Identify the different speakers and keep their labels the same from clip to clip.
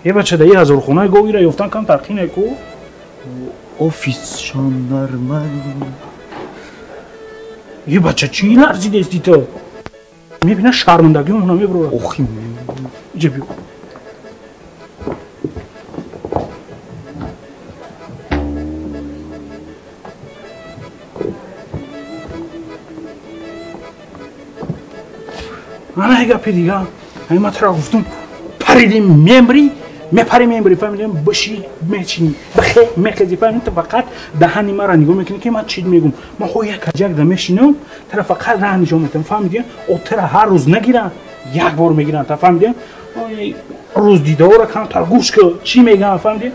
Speaker 1: یه بچه ده 1000 خونه گویی را یفتن کم ترخی نکو
Speaker 2: آفیس شاندرمن
Speaker 1: یه بچه چی لرزیده استی تو میبینه شرمندگی اونو میبرو
Speaker 2: اوخی
Speaker 1: اینجا بیو من اگه پی دیگه همین ما ترا گفتم پریدیم میمری میپری میمری فهمیدیم باشی میچینی بخی میخزی فهمیدیم تو فقط دهنی ما را نگاه میکنی که من چی میگم ما خو یک کجک ده میشینم ترا فقط راه نشون میدم فهمیدیم او ترا هر روز نگیرن یک بار میگیرن تا فهمیدیم روز دیده را کم تر گوش که چی میگن فهمیدیم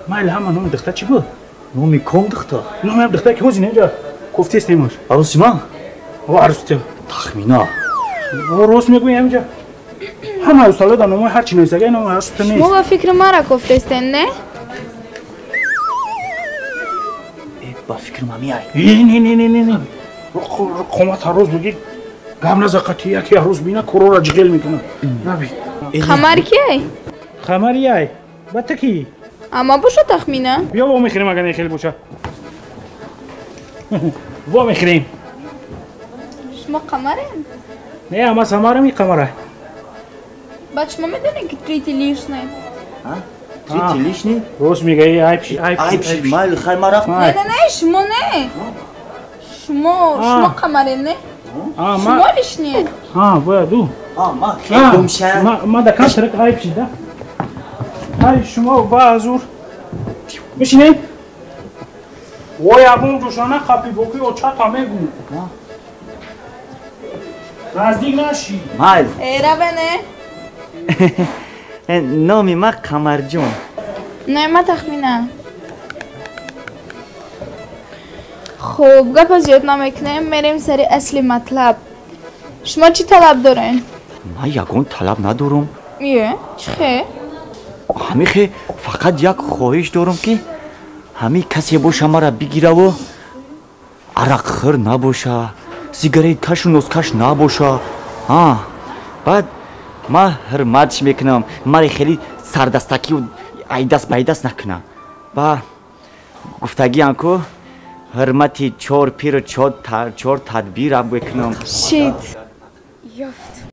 Speaker 1: ما الهام نام دختر چی بود
Speaker 2: نامی کم دختر
Speaker 1: نام دختر که حوزی اینجا گفتی استیمش
Speaker 2: عروسی ما
Speaker 1: او عروسی
Speaker 2: تخمینا
Speaker 1: روز میگویم اینجا همه استاله در نمای هر چی نیست اگه نمای عروسی نیست
Speaker 3: شما فکر ما را گفته استین نه؟
Speaker 2: با فکر ما میای
Speaker 1: نه قومت هر روز بگید گم نزاقتی یکی هر روز بینه کرو را جغیل میکنه نبی
Speaker 3: خمر کیه؟
Speaker 1: خمری ای بطه کی؟
Speaker 3: اما باشو تخمینه
Speaker 1: بیا با میخریم اگر نیخیل باشه با میخریم
Speaker 3: شما قمرین؟
Speaker 1: نه اما سمارم این قمره
Speaker 3: بعد شما میدونی که تریتی لیش نه؟
Speaker 2: تریتی لیش نی؟
Speaker 1: روز میگه ای
Speaker 2: پیش مال خیر ما رفت
Speaker 3: نه شما نه شما قمرین نه؟ شما لیش نیه
Speaker 1: باید دو
Speaker 2: ما خیلی گمشه
Speaker 1: ما دکم ترک ای پیش ده ای شما با حضور میشینه؟ وای اون جوشانه خپی بوکی و چه تا میگو نزدیک نشی
Speaker 2: مال
Speaker 3: ایره بنه
Speaker 2: نامی ما قمر جون
Speaker 3: نه ما تخمینه خوب گپ زیاد نمیکنیم میریم سری اصلی مطلب شما چی طلب دارین؟
Speaker 2: ما یکون طلب ندارم
Speaker 3: یه چه؟
Speaker 2: همیخه فقط یک خواهش دارم که همی کسی باشه ما را بگیره و عرق خور نباشه سیگاریت کش و نوزکش نباشه بعد ما حرمتش میکنم ما خیلی سردستکی و ایدست بایدست نکنم با گفتگی انکو حرمتی 4 پیر و 4 تدبیر بکنم
Speaker 3: شیت یافت